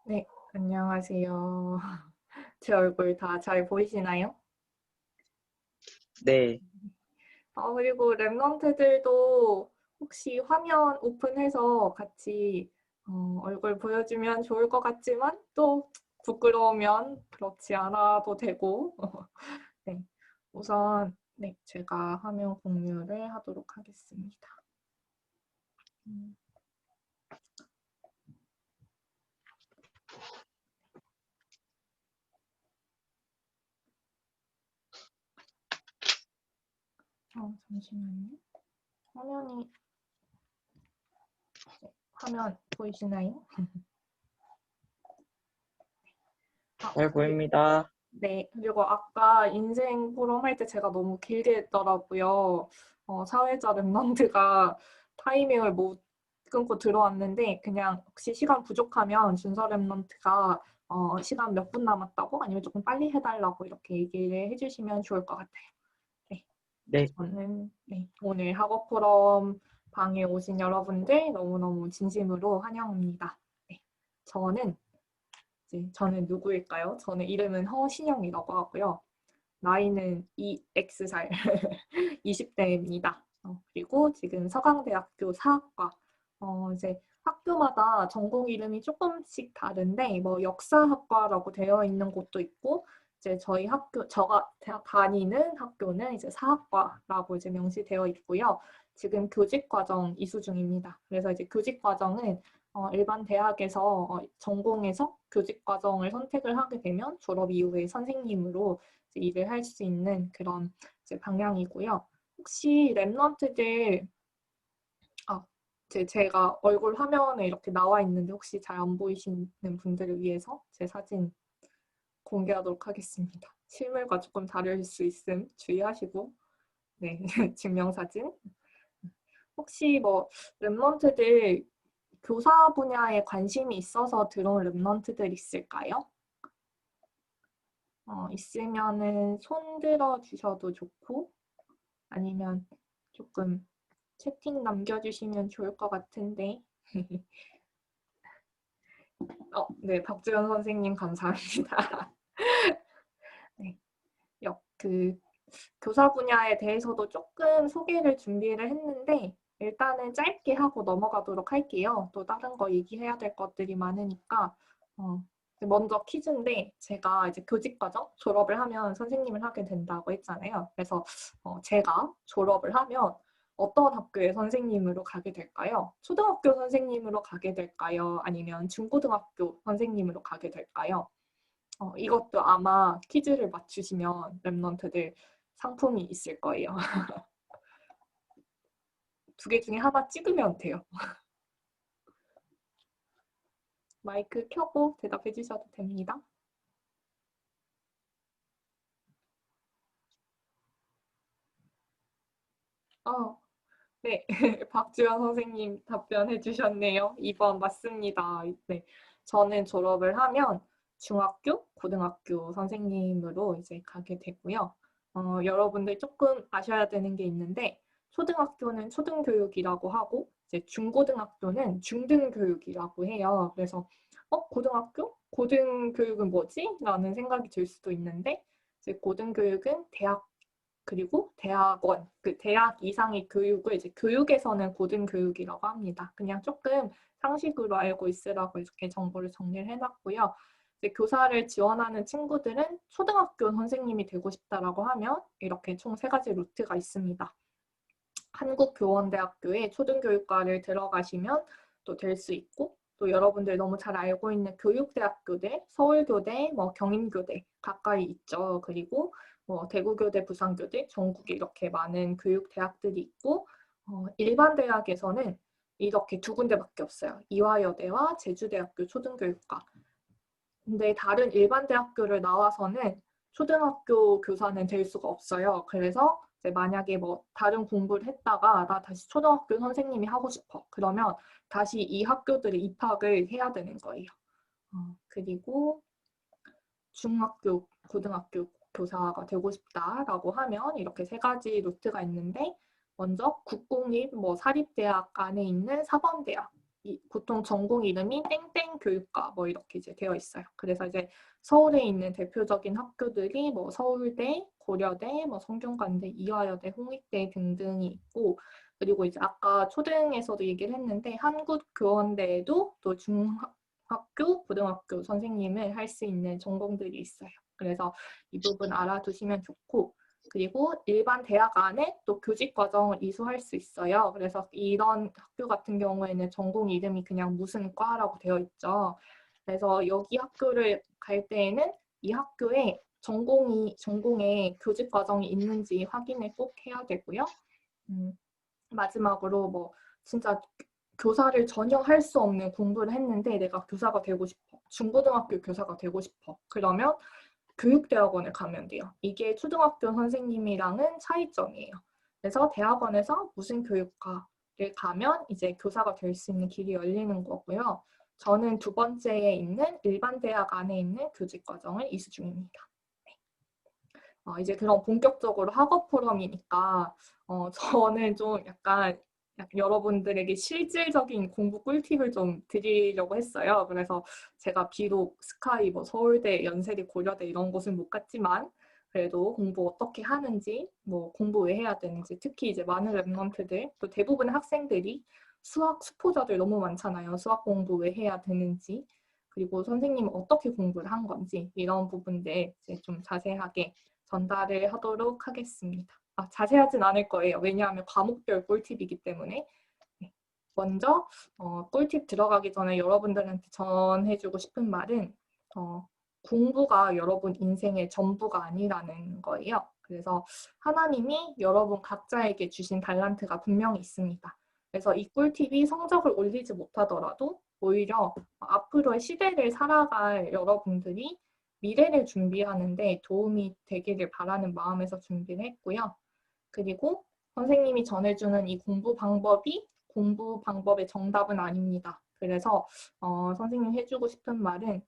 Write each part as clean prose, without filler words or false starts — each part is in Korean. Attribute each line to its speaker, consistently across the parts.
Speaker 1: 네, 안녕하세요. 제 얼굴 다 잘 보이시나요?
Speaker 2: 네,
Speaker 1: 그리고 랩런트들도 혹시 화면 오픈해서 같이 얼굴 보여주면 좋을 것 같지만 또 부끄러우면 그렇지 않아도 되고 네, 우선 네, 제가 화면 공유를 하도록 하겠습니다. 음, 잠시만요. 화면이 화면 보이시나요?
Speaker 2: 잘
Speaker 1: 그리고
Speaker 2: 보입니다.
Speaker 1: 네, 그리고 아까 인생 포럼 할 때 제가 너무 길게 했더라고요. 사회자 랩런트가 타이밍을 못 끊고 들어왔는데 그냥 혹시 시간 부족하면 준서 랩런트가 시간 몇 분 남았다고 아니면 조금 빨리 해달라고 이렇게 얘기를 해주시면 좋을 것 같아요. 네,
Speaker 2: 네,
Speaker 1: 저는 네, 오늘 학업 포럼 방에 오신 여러분들 너무너무 진심으로 환영합니다. 네, 저는 누구일까요? 저는 이름은 허신영이라고 하고요. 나이는 2X살 20대입니다. 그리고 지금 서강대학교 사학과 이제 학교마다 전공 이름이 조금씩 다른데 뭐 역사학과라고 되어 있는 곳도 있고 이제 저희 학교 제가 다니는 학교는 이제 사학과라고 이제 명시되어 있고요. 지금 교직 과정 이수 중입니다. 그래서 이제 교직 과정은 일반 대학에서 전공에서 교직 과정을 선택을 하게 되면 졸업 이후에 선생님으로 일을 할 수 있는 그런 이제 방향이고요. 혹시 랩런트들 제가 얼굴 화면에 이렇게 나와 있는데 혹시 잘 안 보이시는 분들을 위해서 제 사진 공개하도록 하겠습니다. 실물과 조금 다를 수 있음 주의하시고 네 증명사진. 혹시 뭐 랩런트들 교사 분야에 관심이 있어서 들어온 랩런트들 있을까요? 있으면은 손 들어 주셔도 좋고 아니면 조금 채팅 남겨주시면 좋을 것 같은데. 네, 박주연 선생님 감사합니다. 네, 교사 분야에 대해서도 조금 소개를 준비를 했는데 일단은 짧게 하고 넘어가도록 할게요. 또 다른 거 얘기해야 될 것들이 많으니까 먼저 퀴즈인데 제가 이제 교직과정 졸업을 하면 선생님을 하게 된다고 했잖아요. 그래서 제가 졸업을 하면 어떤 학교의 선생님으로 가게 될까요? 초등학교 선생님으로 가게 될까요? 아니면 중고등학교 선생님으로 가게 될까요? 이것도 아마 퀴즈를 맞추시면 랩런트들 상품이 있을 거예요. 두 개 중에 하나 찍으면 돼요. 마이크 켜고 대답해 주셔도 됩니다. 어, 네. 박주연 선생님 답변해 주셨네요. 2번 맞습니다. 네. 저는 졸업을 하면 중학교, 고등학교 선생님으로 이제 가게 되고요. 여러분들 조금 아셔야 되는 게 있는데 초등학교는 초등교육이라고 하고 이제 중고등학교는 중등교육이라고 해요. 그래서 고등학교? 고등교육은 뭐지? 라는 생각이 들 수도 있는데 이제 고등교육은 대학 그리고 대학원, 그 대학 이상의 교육을 이제 교육에서는 고등교육이라고 합니다. 그냥 조금 상식으로 알고 있으라고 이렇게 정보를 정리를 해놨고요. 이제 교사를 지원하는 친구들은 초등학교 선생님이 되고 싶다라고 하면 이렇게 총 3가지 루트가 있습니다. 한국교원대학교에 초등교육과를 들어가시면 또 될 수 있고 또 여러분들 너무 잘 알고 있는 교육대학교들, 서울교대, 뭐 경인교대 가까이 있죠. 그리고 뭐 대구교대, 부산교대, 전국에 이렇게 많은 교육대학들이 있고 일반 대학에서는 이렇게 2군데밖에 없어요. 이화여대와 제주대학교 초등교육과. 근데 다른 일반 대학교를 나와서는 초등학교 교사는 될 수가 없어요. 그래서 이제 만약에 뭐 다른 공부를 했다가 나 다시 초등학교 선생님이 하고 싶어. 그러면 다시 이 학교들에 입학을 해야 되는 거예요. 그리고 중학교, 고등학교 교사가 되고 싶다라고 하면 이렇게 3가지 루트가 있는데 먼저 국공립, 뭐 사립대학 안에 있는 사범대학 보통 전공 이름이 땡땡 교육과 뭐 이렇게 이제 되어 있어요. 그래서 이제 서울에 있는 대표적인 학교들이 뭐 서울대, 고려대, 뭐 성균관대, 이화여대, 홍익대 등등이 있고, 그리고 이제 아까 초등에서도 얘기를 했는데 한국교원대에도 또 중학교, 고등학교 선생님을 할 수 있는 전공들이 있어요. 그래서 이 부분 알아두시면 좋고, 그리고 일반 대학 안에 또 교직 과정을 이수할 수 있어요. 그래서 이런 학교 같은 경우에는 전공 이름이 그냥 무슨 과라고 되어 있죠. 그래서 여기 학교를 갈 때에는 이 학교에 전공에 교직 과정이 있는지 확인을 꼭 해야 되고요. 마지막으로 뭐 진짜 교사를 전혀 할 수 없는 공부를 했는데 내가 교사가 되고 싶어. 중고등학교 교사가 되고 싶어. 그러면 교육대학원을 가면 돼요. 이게 초등학교 선생님이랑은 차이점이에요. 그래서 대학원에서 무슨 교육과를 가면 이제 교사가 될 수 있는 길이 열리는 거고요. 저는 두 번째에 있는 일반 대학 안에 있는 교직 과정을 이수 중입니다. 이제 그런 본격적으로 학업 포럼이니까 저는 좀 약간 여러분들에게 실질적인 공부 꿀팁을 좀 드리려고 했어요. 그래서 제가 비록 스카이, 뭐 서울대, 연세대, 고려대 이런 곳은 못 갔지만 그래도 공부 어떻게 하는지, 뭐 공부 왜 해야 되는지, 특히 이제 많은 랩런트들, 또 대부분의 학생들이 수학 수포자들 너무 많잖아요. 수학 공부 왜 해야 되는지, 그리고 선생님은 어떻게 공부를 한 건지 이런 부분들 이제 좀 자세하게 전달을 하도록 하겠습니다. 자세하진 않을 거예요. 왜냐하면 과목별 꿀팁이기 때문에. 네. 먼저 꿀팁 들어가기 전에 여러분들한테 전해주고 싶은 말은 공부가 여러분 인생의 전부가 아니라는 거예요. 그래서 하나님이 여러분 각자에게 주신 달란트가 분명히 있습니다. 그래서 이 꿀팁이 성적을 올리지 못하더라도 오히려 앞으로의 시대를 살아갈 여러분들이 미래를 준비하는데 도움이 되기를 바라는 마음에서 준비를 했고요. 그리고 선생님이 전해주는 이 공부 방법의 정답은 아닙니다. 그래서 선생님이 해주고 싶은 말은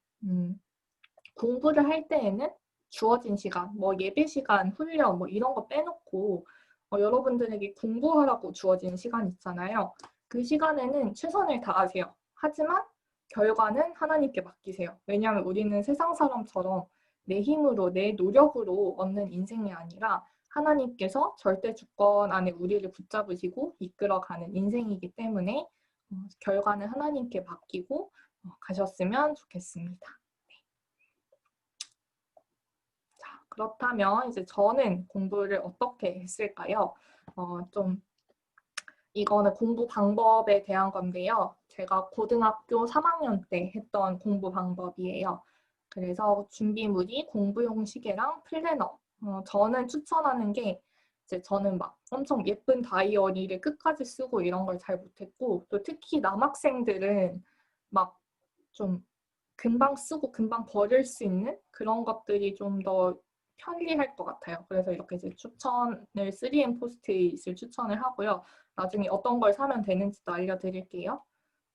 Speaker 1: 공부를 할 때에는 주어진 시간, 뭐 예배 시간, 훈련 뭐 이런 거 빼놓고 여러분들에게 공부하라고 주어진 시간 있잖아요. 그 시간에는 최선을 다하세요. 하지만 결과는 하나님께 맡기세요. 왜냐하면 우리는 세상 사람처럼 내 힘으로, 내 노력으로 얻는 인생이 아니라 하나님께서 절대 주권 안에 우리를 붙잡으시고 이끌어가는 인생이기 때문에 결과는 하나님께 맡기고 가셨으면 좋겠습니다. 자, 그렇다면 이제 저는 공부를 어떻게 했을까요? 좀 이거는 공부 방법에 대한 건데요. 제가 고등학교 3학년 때 했던 공부 방법이에요. 그래서 준비물이 공부용 시계랑 플래너. 저는 추천하는 게 이제 저는 막 엄청 예쁜 다이어리를 끝까지 쓰고 이런 걸 잘 못했고 또 특히 남학생들은 막 좀 금방 쓰고 금방 버릴 수 있는 그런 것들이 좀 더 편리할 것 같아요. 그래서 이렇게 이제 추천을 3M 포스트잇을 추천을 하고요. 나중에 어떤 걸 사면 되는지도 알려드릴게요.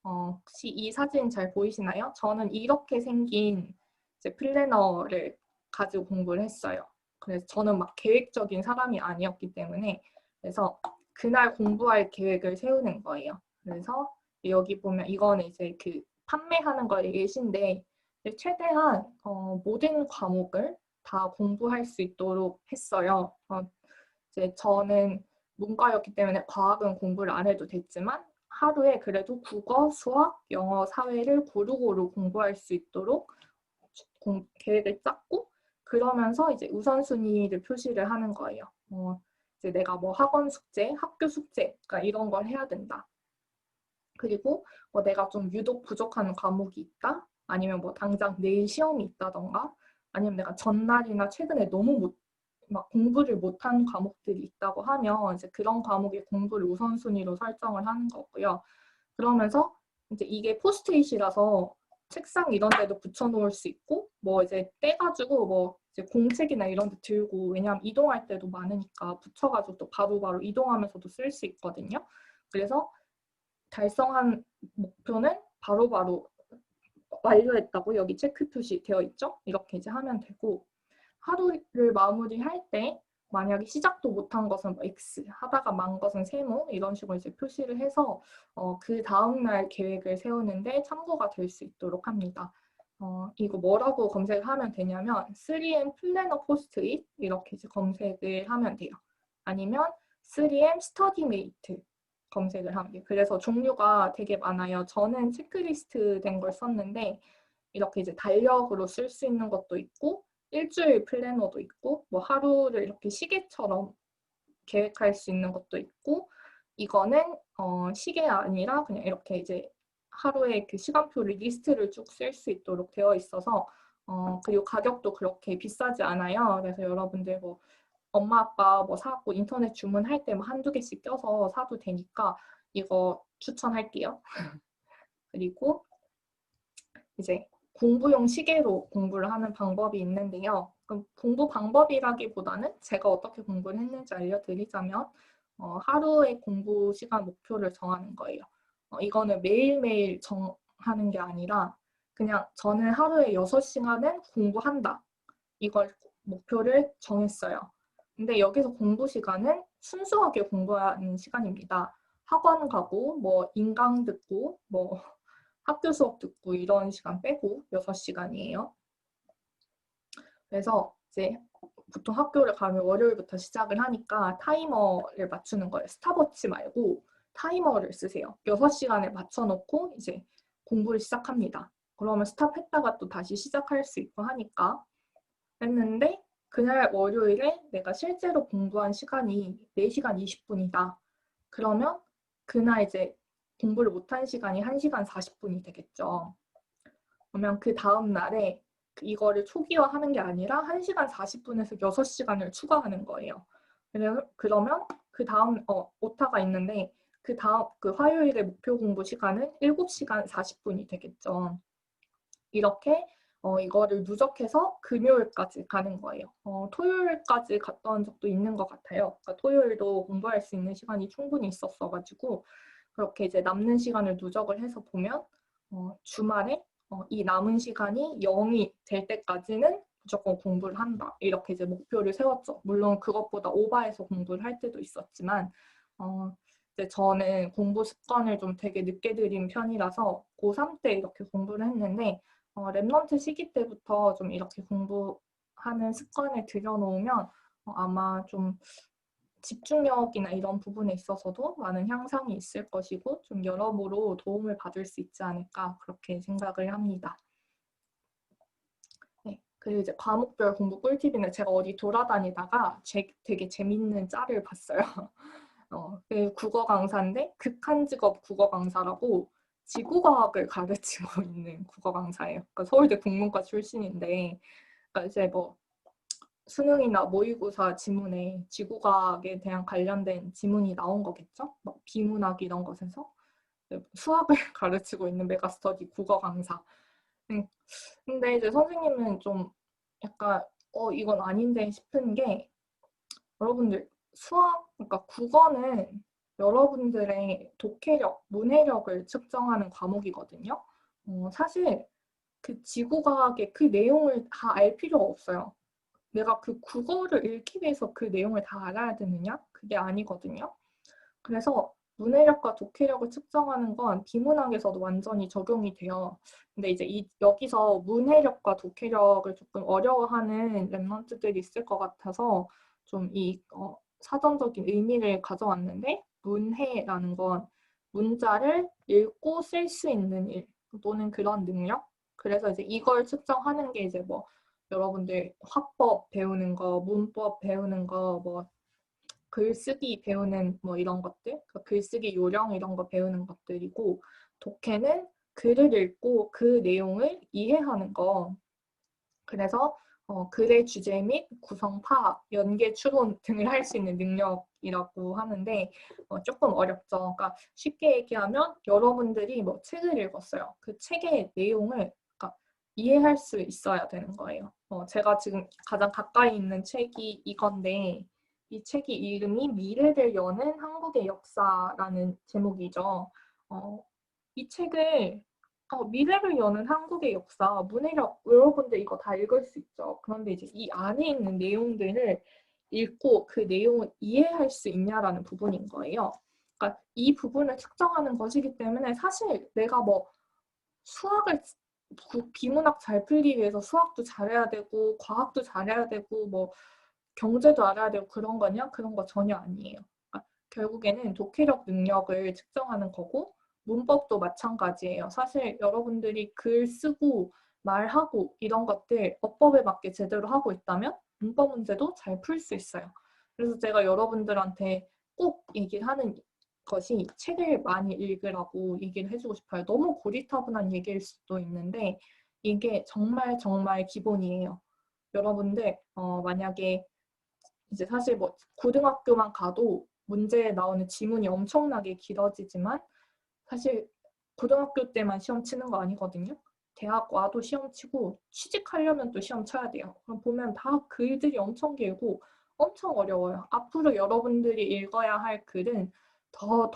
Speaker 1: 혹시 이 사진 잘 보이시나요? 저는 이렇게 생긴 이제 플래너를 가지고 공부를 했어요. 그래서 저는 막 계획적인 사람이 아니었기 때문에 그래서 그날 공부할 계획을 세우는 거예요. 그래서 여기 보면 이거는 이제 그 판매하는 거의 예시인데 최대한 모든 과목을 다 공부할 수 있도록 했어요. 이제 저는 문과였기 때문에 과학은 공부를 안 해도 됐지만 하루에 그래도 국어, 수학, 영어, 사회를 고루고루 공부할 수 있도록 계획을 짰고 그러면서 이제 우선순위를 표시를 하는 거예요. 이제 내가 뭐 학원 숙제, 학교 숙제, 그러니까 이런 걸 해야 된다. 그리고 뭐 내가 좀 유독 부족한 과목이 있다. 아니면 뭐 당장 내일 시험이 있다던가. 아니면 내가 전날이나 최근에 너무 막 공부를 못한 과목들이 있다고 하면 이제 그런 과목의 공부를 우선순위로 설정을 하는 거고요. 그러면서 이제 이게 포스트잇이라서 책상 이런 데도 붙여놓을 수 있고 뭐 이제 떼가지고 뭐 이제 공책이나 이런 데 들고 왜냐하면 이동할 때도 많으니까 붙여가지고 또 바로바로 이동하면서도 쓸 수 있거든요. 그래서 달성한 목표는 바로바로 완료했다고 여기 체크 표시 되어 있죠? 이렇게 이제 하면 되고 하루를 마무리할 때 만약에 시작도 못한 것은 뭐 X, 하다가 만 것은 세모 이런 식으로 이제 표시를 해서 그 다음날 계획을 세우는데 참고가 될 수 있도록 합니다. 이거 뭐라고 검색하면 되냐면 3M 플래너 포스트잇 이렇게 이제 검색을 하면 돼요. 아니면 3M 스터디메이트 검색을 하면 돼요. 그래서 종류가 되게 많아요. 저는 체크리스트 된 걸 썼는데 이렇게 이제 달력으로 쓸 수 있는 것도 있고 일주일 플래너도 있고 뭐 하루를 이렇게 시계처럼 계획할 수 있는 것도 있고 이거는 시계 아니라 그냥 이렇게 이제 하루에 그 시간표를 리스트를 쭉 쓸 수 있도록 되어 있어서 그리고 가격도 그렇게 비싸지 않아요. 그래서 여러분들 뭐 엄마 아빠 뭐 사고 인터넷 주문할 때 뭐 한두 개씩 껴서 사도 되니까 이거 추천할게요. 그리고 이제 공부용 시계로 공부를 하는 방법이 있는데요. 그럼 공부 방법이라기보다는 제가 어떻게 공부를 했는지 알려드리자면 하루의 공부 시간 목표를 정하는 거예요. 이거는 매일매일 정하는 게 아니라 그냥 저는 하루에 6시간은 공부한다. 이걸 목표를 정했어요. 근데 여기서 공부 시간은 순수하게 공부하는 시간입니다. 학원 가고 뭐 인강 듣고 뭐 학교 수업 듣고 이런 시간 빼고 6시간이에요. 그래서 이제 보통 학교를 가면 월요일부터 시작을 하니까 타이머를 맞추는 거예요. 스탑워치 말고 타이머를 쓰세요. 6시간을 맞춰놓고 이제 공부를 시작합니다. 그러면 스탑했다가 또 다시 시작할 수 있고 하니까 했는데 그날 월요일에 내가 실제로 공부한 시간이 4시간 20분이다. 그러면 그날 이제 공부를 못한 시간이 1시간 40분이 되겠죠. 그러면 그 다음 날에 이거를 초기화하는 게 아니라 1시간 40분에서 6시간을 추가하는 거예요. 그러면 그 다음 오타가 있는데 그 다음 그 화요일의 목표 공부 시간은 7시간 40분이 되겠죠. 이렇게 이거를 누적해서 금요일까지 가는 거예요. 토요일까지 갔던 적도 있는 것 같아요. 그러니까 토요일도 공부할 수 있는 시간이 충분히 있었어가지고 그렇게 이제 남는 시간을 누적을 해서 보면 주말에 이 남은 시간이 0이 될 때까지는 무조건 공부를 한다. 이렇게 이제 목표를 세웠죠. 물론 그것보다 오버해서 공부를 할 때도 있었지만 이제 저는 공부 습관을 좀 되게 늦게 들인 편이라서 고3 때 이렇게 공부를 했는데 랩넌트 시기 때부터 좀 이렇게 공부하는 습관을 들여놓으면 아마 좀 집중력이나 이런 부분에 있어서도 많은 향상이 있을 것이고 좀 여러모로 도움을 받을 수 있지 않을까 그렇게 생각을 합니다. 네, 그리고 이제 과목별 공부 꿀팁인데 제가 어디 돌아다니다가 되게 재밌는 짤을 봤어요. 그 국어 강사인데 극한 직업 국어 강사라고 지구과학을 가르치고 있는 국어 강사예요. 그러니까 서울대 국문과 출신인데 그러니까 이제 뭐 수능이나 모의고사 지문에 지구과학에 대한 관련된 지문이 나온 거겠죠? 막 비문학 이런 것에서 수학을 가르치고 있는 메가스터디 국어 강사. 근데 이제 선생님은 좀 약간 이건 아닌데 싶은 게 여러분들 수학, 그러니까 국어는 여러분들의 독해력, 문해력을 측정하는 과목이거든요. 사실 그 지구과학의 그 내용을 다 알 필요가 없어요. 내가 그 국어를 읽기 위해서 그 내용을 다 알아야 되느냐? 그게 아니거든요. 그래서 문해력과 독해력을 측정하는 건 비문학에서도 완전히 적용이 돼요. 근데 이제 여기서 문해력과 독해력을 조금 어려워하는 랩런트들이 있을 것 같아서 좀 사전적인 의미를 가져왔는데 문해라는 건 문자를 읽고 쓸 수 있는 일 또는 그런 능력. 그래서 이제 이걸 측정하는 게 이제 뭐 여러분들 화법 배우는 거, 문법 배우는 거, 뭐 글쓰기 배우는 뭐 이런 것들, 그러니까 글쓰기 요령 이런 거 배우는 것들이고 독해는 글을 읽고 그 내용을 이해하는 거. 그래서 글의 주제 및 구성 파악, 연계 추론 등을 할 수 있는 능력이라고 하는데 조금 어렵죠. 그러니까 쉽게 얘기하면 여러분들이 뭐 책을 읽었어요. 그 책의 내용을 그러니까 이해할 수 있어야 되는 거예요. 제가 지금 가장 가까이 있는 책이 이건데 이 책이 이름이 미래를 여는 한국의 역사라는 제목이죠. 이 책을 미래를 여는 한국의 역사, 문해력 여러분들 이거 다 읽을 수 있죠. 그런데 이제 이 안에 있는 내용들을 읽고 그 내용을 이해할 수 있냐라는 부분인 거예요. 그러니까 이 부분을 측정하는 것이기 때문에 사실 내가 뭐 수학을 비문학 잘 풀기 위해서 수학도 잘해야 되고 과학도 잘해야 되고 뭐 경제도 알아야 되고 그런 거냐? 그런 거 전혀 아니에요. 그러니까 결국에는 독해력 능력을 측정하는 거고 문법도 마찬가지예요. 사실 여러분들이 글 쓰고 말하고 이런 것들 어법에 맞게 제대로 하고 있다면 문법 문제도 잘 풀 수 있어요. 그래서 제가 여러분들한테 꼭 얘기를 하는 것이 책을 많이 읽으라고 얘기를 해주고 싶어요. 너무 고리타분한 얘기일 수도 있는데 이게 정말 정말 기본이에요. 여러분들 만약에 이제 사실 뭐 고등학교만 가도 문제에 나오는 지문이 엄청나게 길어지지만 사실 고등학교 때만 시험 치는 거 아니거든요. 대학 와도 시험 치고 취직하려면 또 시험 쳐야 돼요. 그럼 보면 다 글들이 엄청 길고 엄청 어려워요. 앞으로 여러분들이 읽어야 할 글은 더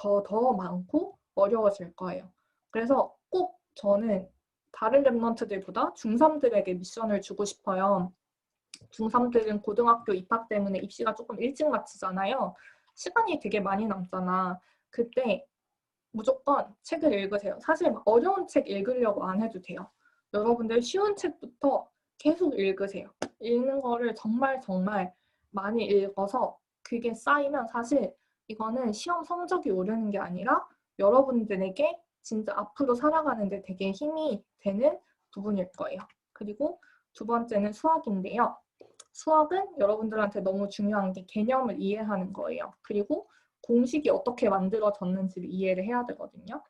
Speaker 1: 많고 어려워질 거예요. 그래서 꼭 저는 다른 랩런트들보다 중3들에게 미션을 주고 싶어요. 중3들은 고등학교 입학 때문에 입시가 조금 일찍 마치잖아요. 시간이 되게 많이 남잖아. 그때 무조건 책을 읽으세요. 사실 어려운 책 읽으려고 안 해도 돼요. 여러분들 쉬운 책부터 계속 읽으세요. 읽는 거를 정말 정말 많이 읽어서 그게 쌓이면 사실 이거는 시험 성적이 오르는 게 아니라 여러분들에게 진짜 앞으로 살아가는데 되게 힘이 되는 부분일 거예요. 그리고 두 번째는 수학인데요. 수학은 여러분들한테 너무 중요한 게 개념을 이해하는 거예요. 그리고 공식이 어떻게 만들어졌는지를 이해를 해야 되거든요.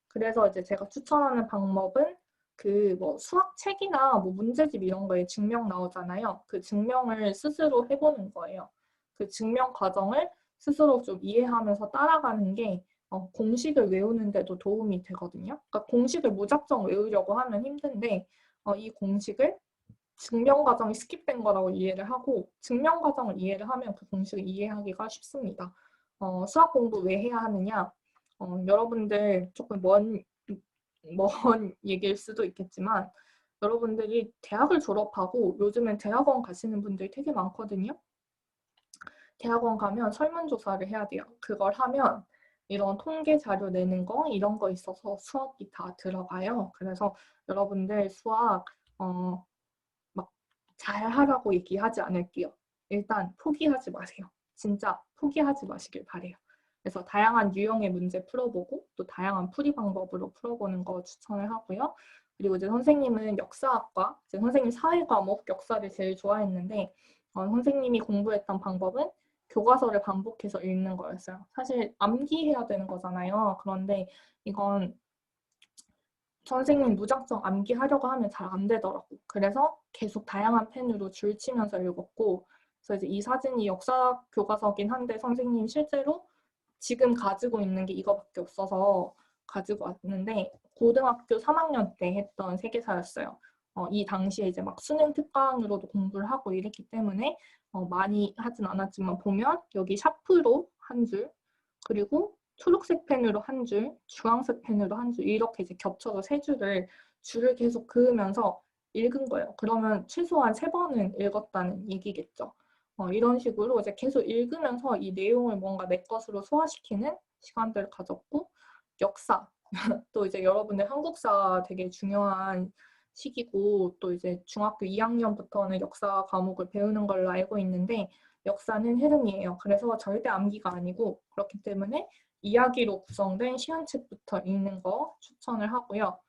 Speaker 1: 그래서 이제 제가 추천하는 방법은 그 뭐 수학책이나 뭐 문제집 이런 거에 증명 나오잖아요. 그 증명을 스스로 해보는 거예요. 그 증명 과정을 스스로 좀 이해하면서 따라가는 게 공식을 외우는데도 도움이 되거든요. 그러니까 공식을 무작정 외우려고 하면 힘든데 이 공식을 증명 과정이 스킵된 거라고 이해를 하고 증명 과정을 이해를 하면 그 공식을 이해하기가 쉽습니다. 수학 공부 왜 해야 하느냐? 여러분들 조금 먼 얘기일 수도 있겠지만 여러분들이 대학을 졸업하고 요즘엔 대학원 가시는 분들이 되게 많거든요. 대학원 가면 설문조사를 해야 돼요. 그걸 하면 이런 통계 자료 내는 거 이런 거 있어서 수학이 다 들어가요. 그래서 여러분들 수학 막 잘하라고 얘기하지 않을게요. 일단 포기하지 마세요. 진짜 포기하지 마시길 바래요. 그래서 다양한 유형의 문제 풀어보고 또 다양한 풀이 방법으로 풀어보는 거 추천을 하고요. 그리고 이제 선생님은 역사학과, 이제 선생님 사회 과목 역사를 제일 좋아했는데 선생님이 공부했던 방법은 교과서를 반복해서 읽는 거였어요. 사실 암기해야 되는 거잖아요. 그런데 이건 선생님 무작정 암기하려고 하면 잘 안 되더라고. 그래서 계속 다양한 펜으로 줄 치면서 읽었고, 그래서 이제 이 사진이 역사 교과서긴 한데 선생님 실제로 지금 가지고 있는 게 이거밖에 없어서 가지고 왔는데 고등학교 3학년 때 했던 세계사였어요. 이 당시에 이제 막 수능 특강으로도 공부를 하고 이랬기 때문에 많이 하진 않았지만 보면 여기 샤프로 한 줄, 그리고 초록색 펜으로 한 줄, 주황색 펜으로 한 줄, 이렇게 이제 겹쳐서 세 줄을 계속 그으면서 읽은 거예요. 그러면 최소한 3번은 읽었다는 얘기겠죠. 이런 식으로 이제 계속 읽으면서 이 내용을 뭔가 내 것으로 소화시키는 시간들을 가졌고, 역사. 또 이제 여러분들 한국사 되게 중요한 시기고, 또 이제 중학교 2학년부터는 역사 과목을 배우는 걸로 알고 있는데, 역사는 흐름이에요. 그래서 절대 암기가 아니고, 그렇기 때문에 이야기로 구성된 시간책부터 읽는 거 추천을 하고요.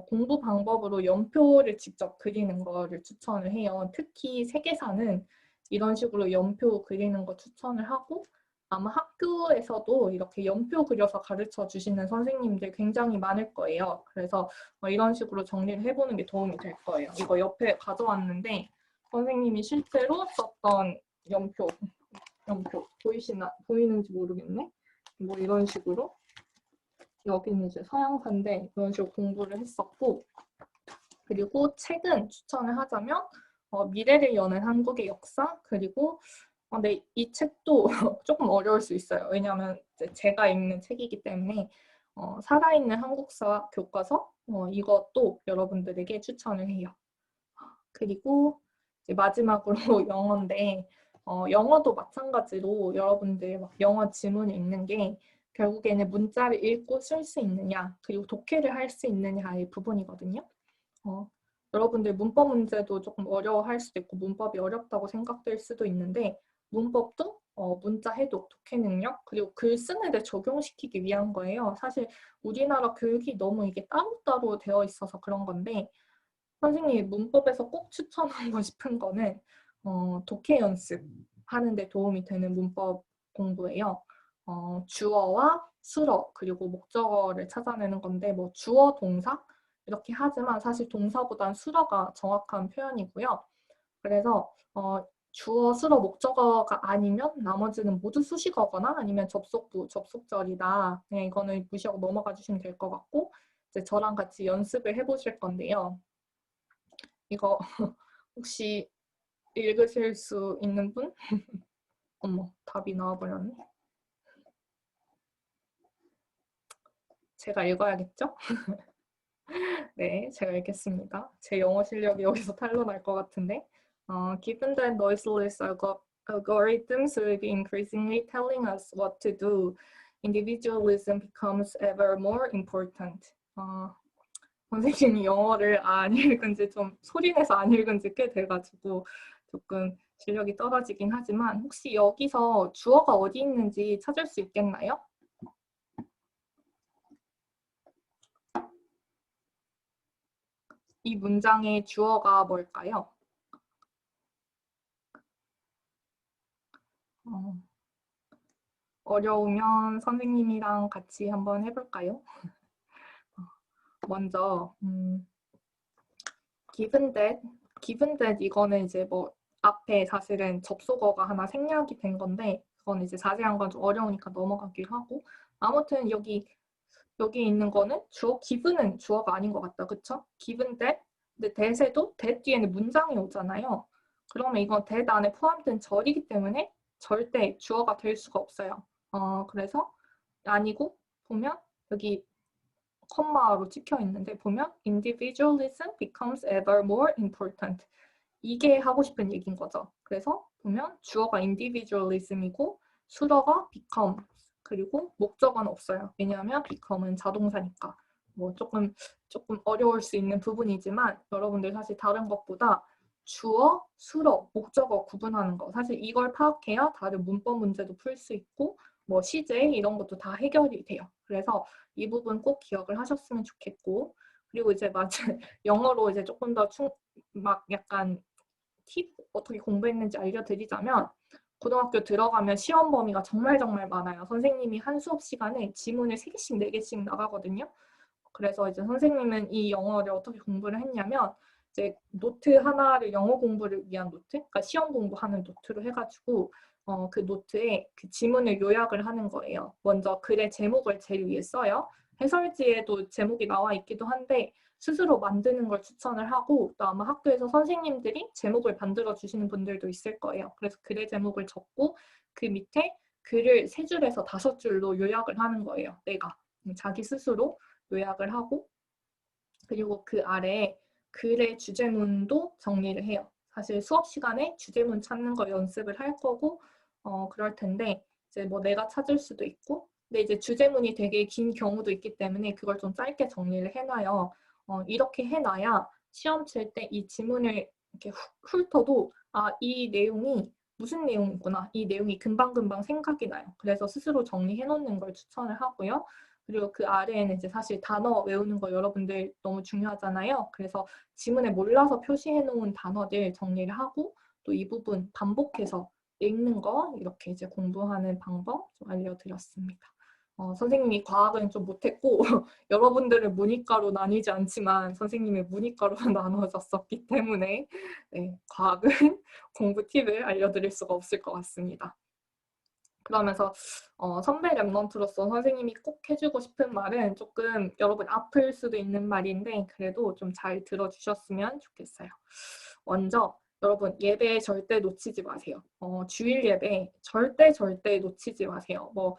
Speaker 1: 공부 방법으로 연표를 직접 그리는 거를 추천을 해요. 특히 세계사는 이런 식으로 연표 그리는 거 추천을 하고 아마 학교에서도 이렇게 연표 그려서 가르쳐 주시는 선생님들 굉장히 많을 거예요. 그래서 이런 식으로 정리를 해보는 게 도움이 될 거예요. 이거 옆에 가져왔는데 선생님이 실제로 썼던 연표 보이는지 모르겠네. 뭐 이런 식으로 여기는 이제 서양사인데 이런 식으로 공부를 했었고, 그리고 책은 추천을 하자면 미래를 여는 한국의 역사, 그리고 근데 이 책도 조금 어려울 수 있어요. 왜냐하면 제가 읽는 책이기 때문에 살아있는 한국사 교과서 이것도 여러분들에게 추천을 해요. 그리고 이제 마지막으로 영어인데 영어도 마찬가지로 여러분들 막 영어 지문을 읽는 게 결국에는 문자를 읽고 쓸 수 있느냐, 그리고 독해를 할 수 있느냐의 부분이거든요. 여러분들 문법 문제도 조금 어려워할 수도 있고 문법이 어렵다고 생각될 수도 있는데 문법도 문자 해독, 독해 능력, 그리고 글 쓰는 데 적용시키기 위한 거예요. 사실 우리나라 교육이 너무 이게 따로따로 되어 있어서 그런 건데 선생님이 문법에서 꼭 추천하고 싶은 거는 독해 연습하는 데 도움이 되는 문법 공부예요. 주어와 수어 그리고 목적어를 찾아내는 건데 뭐 주어 동사 이렇게 하지만 사실 동사보단 수어가 정확한 표현이고요. 그래서 주어, 수어, 목적어가 아니면 나머지는 모두 수식어거나 아니면 접속부, 접속절이다. 그냥 이거는 무시하고 넘어가 주시면 될 것 같고 이제 저랑 같이 연습을 해보실 건데요. 이거 혹시 읽으실 수 있는 분? 어머, 답이 나와버렸네. 제가 읽어야겠죠? 네, 제가 읽겠습니다. 제 영어 실력이 여기서 탄로날 것 같은데. Given that noiseless algorithms will be increasingly telling us what to do, individualism becomes ever more important. 선생님이 영어를 안 읽은지 좀 소리내서 안 읽은지 꽤 돼가지고 조금 실력이 떨어지긴 하지만 혹시 여기서 주어가 어디 있는지 찾을 수 있겠나요? 이 문장의 주어가 뭘까요? 어려우면 선생님이랑 같이 한번 해볼까요? 먼저 given that 이거는 이제 뭐 앞에 사실은 접속어가 하나 생략이 된 건데 그건 이제 자세한 건 좀 어려우니까 넘어가기로 하고 아무튼 여기 있는 거는 주어 given은 주어가 아닌 것 같다. 그쵸? given that 근데 that에도 that 뒤에는 문장이 오잖아요. 그러면 이건 that 안에 포함된 절이기 때문에 절대 주어가 될 수가 없어요. 그래서 아니고 보면 여기 콤마로 찍혀 있는데 보면 individualism becomes ever more important. 이게 하고 싶은 얘기인 거죠. 그래서 보면 주어가 individualism이고 수어가 become 그리고 목적어는 없어요. 왜냐하면 become은 자동사니까. 뭐 조금 어려울 수 있는 부분이지만 여러분들 사실 다른 것보다 주어, 수어, 목적어 구분하는 거 사실 이걸 파악해야 다른 문법 문제도 풀 수 있고 뭐 시제 이런 것도 다 해결이 돼요. 그래서 이 부분 꼭 기억을 하셨으면 좋겠고 그리고 이제 영어로 이제 조금 더 막 약간 팁 어떻게 공부했는지 알려드리자면 고등학교 들어가면 시험 범위가 정말 많아요. 선생님이 한 수업 시간에 지문을 3개씩 4개씩 나가거든요. 그래서 이제 선생님은 이 영어를 어떻게 공부를 했냐면 이제 노트 하나를 영어 공부를 위한 노트, 그러니까 시험 공부하는 노트로 해가지고 그 노트에 그 지문을 요약을 하는 거예요. 먼저 글의 제목을 제일 위에 써요. 해설지에도 제목이 나와 있기도 한데 스스로 만드는 걸 추천을 하고 또 아마 학교에서 선생님들이 제목을 만들어 주시는 분들도 있을 거예요. 그래서 글의 제목을 적고 그 밑에 글을 3줄에서 5줄로 요약을 하는 거예요. 내가 자기 스스로 요약을 하고 그리고 그 아래에 글의 주제문도 정리를 해요. 사실 수업 시간에 주제문 찾는 거 연습을 할 거고 그럴 텐데 이제 뭐 내가 찾을 수도 있고 근데 이제 주제문이 되게 긴 경우도 있기 때문에 그걸 좀 짧게 정리를 해놔요. 이렇게 해놔야 시험 칠 때 이 지문을 이렇게 훑어도 이 내용이 무슨 내용이구나. 이 내용이 금방금방 생각이 나요. 그래서 스스로 정리해 놓는 걸 추천을 하고요. 그리고 그 아래에는 이제 사실 단어 외우는 거 여러분들 너무 중요하잖아요. 그래서 지문에 몰라서 표시해 놓은 단어들 정리를 하고 또 이 부분 반복해서 읽는 거 이렇게 이제 공부하는 방법 좀 알려드렸습니다. 선생님이 과학은 좀 못했고 여러분들은 문이과로 나뉘지 않지만 선생님의 문이과로 나눠졌었기 때문에 네, 과학은 공부 팁을 알려드릴 수가 없을 것 같습니다. 그러면서 선배 랩런트로서 선생님이 꼭 해주고 싶은 말은 조금 여러분 아플 수도 있는 말인데 그래도 좀 잘 들어주셨으면 좋겠어요. 먼저 여러분 예배 절대 놓치지 마세요. 주일 예배 절대 놓치지 마세요. 뭐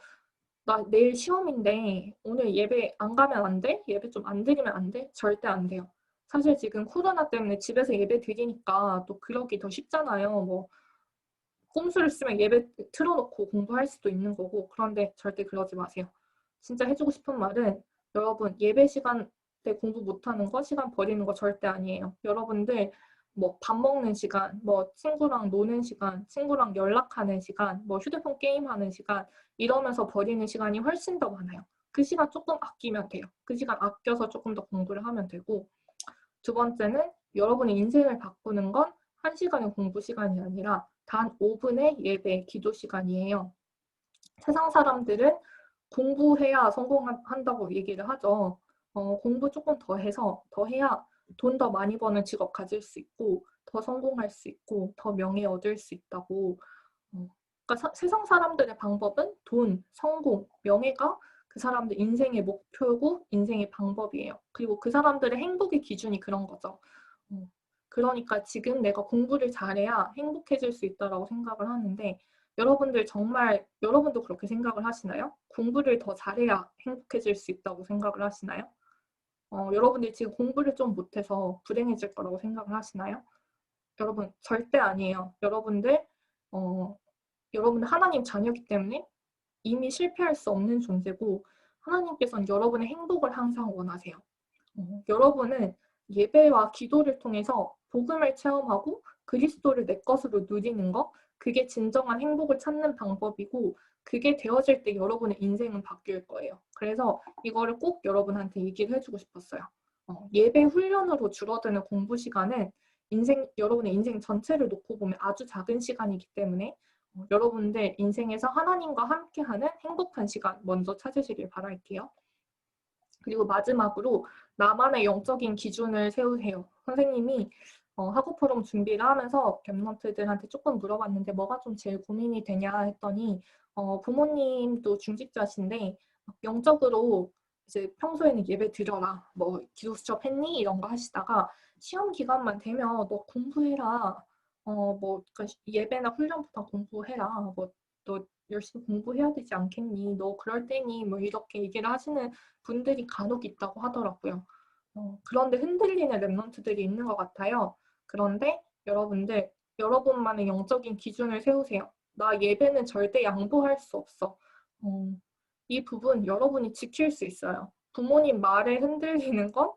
Speaker 1: 나 내일 시험인데 오늘 예배 안 가면 안 돼? 예배 좀 안 드리면 안 돼? 절대 안 돼요. 사실 지금 코로나 때문에 집에서 예배 드리니까 또 그러기 더 쉽잖아요. 뭐 꼼수를 쓰면 예배 틀어놓고 공부할 수도 있는 거고 그런데 절대 그러지 마세요. 진짜 해주고 싶은 말은 여러분 예배 시간 때 공부 못하는 거 시간 버리는 거 절대 아니에요. 여러분들 뭐 밥 먹는 시간, 뭐 친구랑 노는 시간, 친구랑 연락하는 시간, 뭐 휴대폰 게임하는 시간 이러면서 버리는 시간이 훨씬 더 많아요. 그 시간 조금 아끼면 돼요. 그 시간 아껴서 조금 더 공부를 하면 되고 두 번째는 여러분의 인생을 바꾸는 건 1시간의 공부 시간이 아니라 단 5분의 예배 기도 시간이에요. 세상 사람들은 공부해야 성공한다고 얘기를 하죠. 공부 조금 더 해서 더 해야 돈 더 많이 버는 직업 가질 수 있고 더 성공할 수 있고 더 명예 얻을 수 있다고. 그러니까 세상 사람들의 방법은 돈, 성공, 명예가 그 사람들 인생의 목표고 인생의 방법이에요. 그리고 그 사람들의 행복의 기준이 그런 거죠. 그러니까 지금 내가 공부를 잘해야 행복해질 수 있다고 생각을 하는데 여러분들 정말 여러분도 그렇게 생각을 하시나요? 공부를 더 잘해야 행복해질 수 있다고 생각을 하시나요? 여러분들 지금 공부를 좀 못해서 불행해질 거라고 생각을 하시나요? 여러분 절대 아니에요. 어, 여러분들 하나님 자녀이기 때문에 이미 실패할 수 없는 존재고 하나님께서는 여러분의 행복을 항상 원하세요. 여러분은 예배와 기도를 통해서 복음을 체험하고 그리스도를 내 것으로 누리는 것, 그게 진정한 행복을 찾는 방법이고 그게 되어질 때 여러분의 인생은 바뀔 거예요. 그래서 이거를 꼭 여러분한테 얘기를 해주고 싶었어요. 예배 훈련으로 줄어드는 공부 시간은 여러분의 인생 전체를 놓고 보면 아주 작은 시간이기 때문에 여러분들 인생에서 하나님과 함께하는 행복한 시간 먼저 찾으시길 바랄게요. 그리고 마지막으로 나만의 영적인 기준을 세우세요. 선생님이 학업 포럼 준비를 하면서 랩런트들한테 조금 물어봤는데 뭐가 좀 제일 고민이 되냐 했더니 부모님도 중직자신데 영적으로 이제 평소에는 예배 드려라, 뭐 기도 수첩 했니 이런 거 하시다가 시험 기간만 되면 너 공부해라, 뭐 그러니까 예배나 훈련부터 공부해라, 뭐 너 열심히 공부해야 되지 않겠니? 너 그럴 때니? 뭐 이렇게 얘기를 하시는 분들이 간혹 있다고 하더라고요. 그런데 흔들리는 랩런트들이 있는 것 같아요. 그런데 여러분들, 여러분만의 영적인 기준을 세우세요. 나 예배는 절대 양보할 수 없어. 이 부분 여러분이 지킬 수 있어요. 부모님 말에 흔들리는 건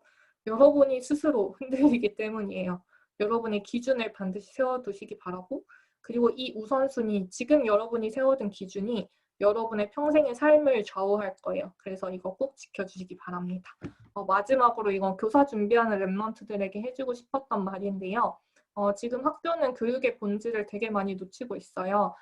Speaker 1: 여러분이 스스로 흔들리기 때문이에요. 여러분의 기준을 반드시 세워두시기 바라고 그리고 이 우선순위, 지금 여러분이 세워둔 기준이 여러분의 평생의 삶을 좌우할 거예요. 그래서 이거 꼭 지켜주시기 바랍니다. 마지막으로 이건 교사 준비하는 랩런트들에게 해주고 싶었던 말인데요. 지금 학교는 교육의 본질을 되게 많이 놓치고 있어요.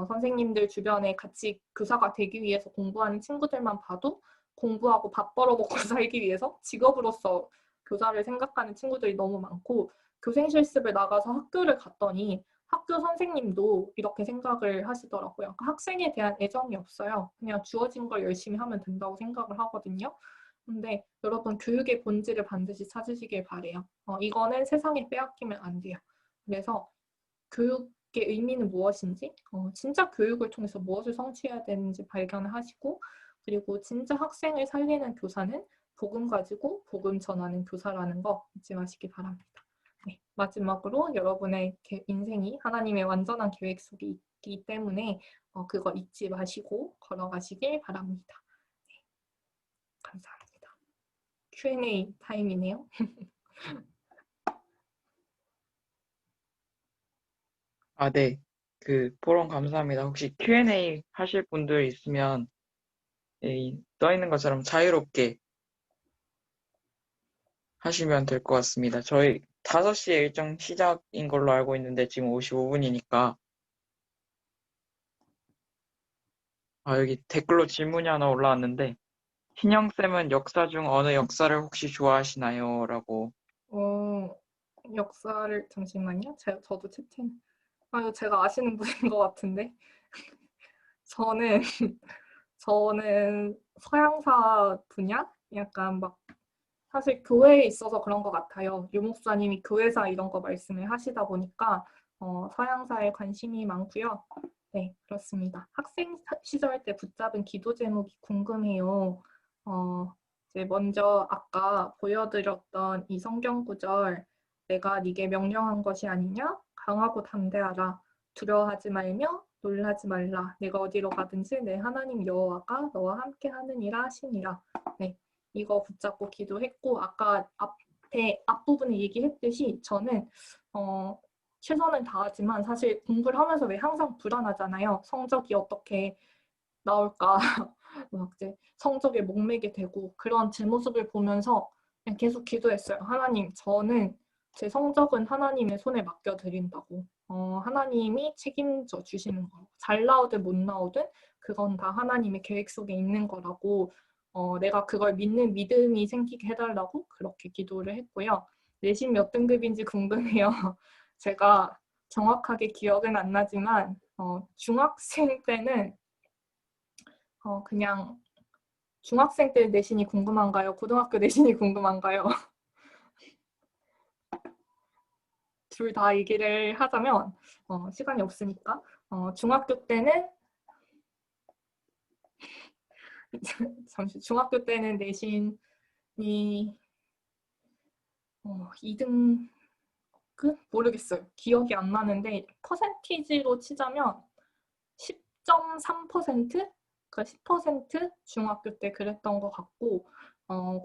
Speaker 1: 선생님들 주변에 같이 교사가 되기 위해서 공부하는 친구들만 봐도 공부하고 밥 벌어먹고 살기 위해서 직업으로서 교사를 생각하는 친구들이 너무 많고 교생 실습을 나가서 학교를 갔더니 학교 선생님도 이렇게 생각을 하시더라고요. 그러니까 학생에 대한 애정이 없어요. 그냥 주어진 걸 열심히 하면 된다고 생각을 하거든요. 근데 여러분 교육의 본질을 반드시 찾으시길 바래요. 이거는 세상에 빼앗기면 안 돼요. 그래서 교육의 의미는 무엇인지, 진짜 교육을 통해서 무엇을 성취해야 되는지 발견을 하시고 그리고 진짜 학생을 살리는 교사는 복음 가지고 복음 전하는 교사라는 거 잊지 마시기 바랍니다. 네, 마지막으로 여러분의 인생이 하나님의 완전한 계획 속에 있기 때문에 그거 잊지 마시고 걸어가시길 바랍니다. 네, 감사합니다. Q&A 타임이네요.
Speaker 2: 아, 네. 그 포럼 감사합니다. 혹시 Q&A 하실 분들 있으면 떠 있는 것처럼 자유롭게 하시면 될 것 같습니다. 저희 5시에 일정 시작인 걸로 알고 있는데 지금 55분이니까 여기 댓글로 질문이 하나 올라왔는데 신영쌤은 역사 중 어느 역사를 혹시 좋아하시나요? 라고.
Speaker 1: 역사를 잠시만요. 저도 채팅. 이거 제가 아시는 분인 것 같은데. 저는 저는 서양사 분야? 약간 막 사실 교회에 있어서 그런 것 같아요. 유 목사님이 교회사 이런 거 말씀을 하시다 보니까 서양사에 관심이 많고요. 네, 그렇습니다. 학생 시절 때 붙잡은 기도 제목이 궁금해요. 이제 먼저 아까 보여드렸던 이 성경 구절 내가 네게 명령한 것이 아니냐? 강하고 담대하라. 두려워하지 말며 놀라지 말라. 내가 어디로 가든지 내 하나님 여호와가 너와 함께 하느니라 하시니라. 네, 이거 붙잡고 기도했고 아까 앞부분에 얘기했듯이 저는 최선을 다하지만 사실 공부를 하면서 왜 항상 불안하잖아요. 성적이 어떻게 나올까 막 이제 성적에 목매게 되고 그런 제 모습을 보면서 그냥 계속 기도했어요. 하나님, 저는 제 성적은 하나님의 손에 맡겨드린다고. 하나님이 책임져 주시는 거라고. 잘 나오든 못 나오든 그건 다 하나님의 계획 속에 있는 거라고 내가 그걸 믿는 믿음이 생기게 해달라고 그렇게 기도를 했고요. 내신 몇 등급인지 궁금해요. 제가 정확하게 기억은 안 나지만 중학생 때는 그냥 중학생 때 내신이 궁금한가요? 고등학교 내신이 궁금한가요? 둘 다 얘기를 하자면 시간이 없으니까 중학교 때는 잠시 중학교 때는 내신이 2등급? 모르겠어요. 기억이 안 나는데 퍼센티지로 치자면 10.3%? 그러니까 10% 중학교 때 그랬던 것 같고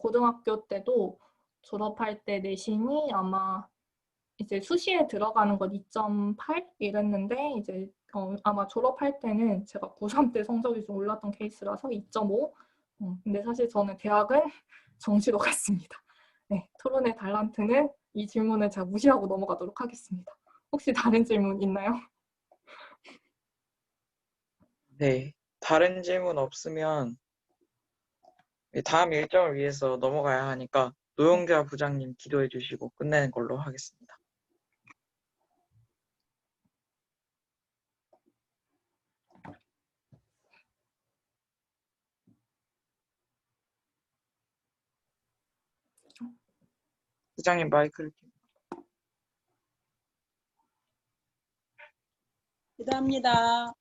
Speaker 1: 고등학교 때도 졸업할 때 내신이 아마 이제 수시에 들어가는 건 2.8 이랬는데 이제 아마 졸업할 때는 제가 고3 때 성적이 좀 올랐던 케이스라서 2.5. 근데 사실 저는 대학은 정시로 갔습니다. 네, 토론의 달란트는 이 질문을 제가 무시하고 넘어가도록 하겠습니다. 혹시 다른 질문 있나요?
Speaker 2: 네, 다른 질문 없으면 다음 일정을 위해서 넘어가야 하니까 노영자 부장님 기도해 주시고 끝내는 걸로 하겠습니다. 부장님 마이크를
Speaker 3: 기도합니다.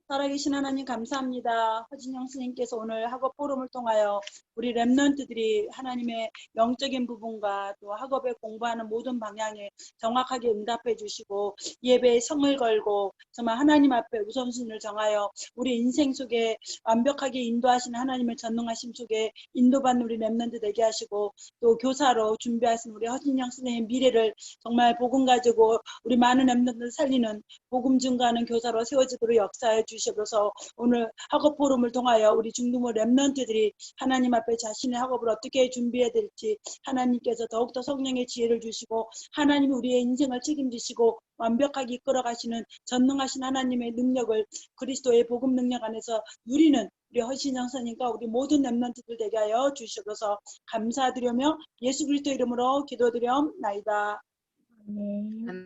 Speaker 3: 살아계신 하나님 감사합니다. 허진영 스님께서 오늘 학업 포럼을 통하여 우리 랩런트들이 하나님의 영적인 부분과 또 학업에 공부하는 모든 방향에 정확하게 응답해 주시고 예배에 성을 걸고 정말 하나님 앞에 우선순위를 정하여 우리 인생 속에 완벽하게 인도하시는 하나님의 전능하심 속에 인도받는 우리 랩런트 되게 하시고 또 교사로 준비하신 우리 허진영 스님의 미래를 정말 복음 가지고 우리 많은 랩런트를 살리는 복음 증거하는 교사로 세워지도록 역사해 주시옵소서. 오늘 학업 포럼을 통하여 우리 중등부 랩런트들이 하나님 앞에 자신의 학업을 어떻게 준비해야 될지 하나님께서 더욱더 성령의 지혜를 주시고 하나님이 우리의 인생을 책임지시고 완벽하게 이끌어가시는 전능하신 하나님의 능력을 그리스도의 복음 능력 안에서 누리는 우리 허신영 선생님과 우리 모든 랩런트들 되게 하여 주시옵소서. 감사드리며 예수 그리스도 이름으로 기도드려옵나이다.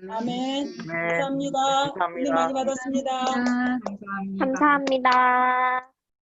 Speaker 3: 아멘. 감사합니다. 은혜 많이 받았습니다.
Speaker 1: 감사합니다.
Speaker 4: 감사합니다.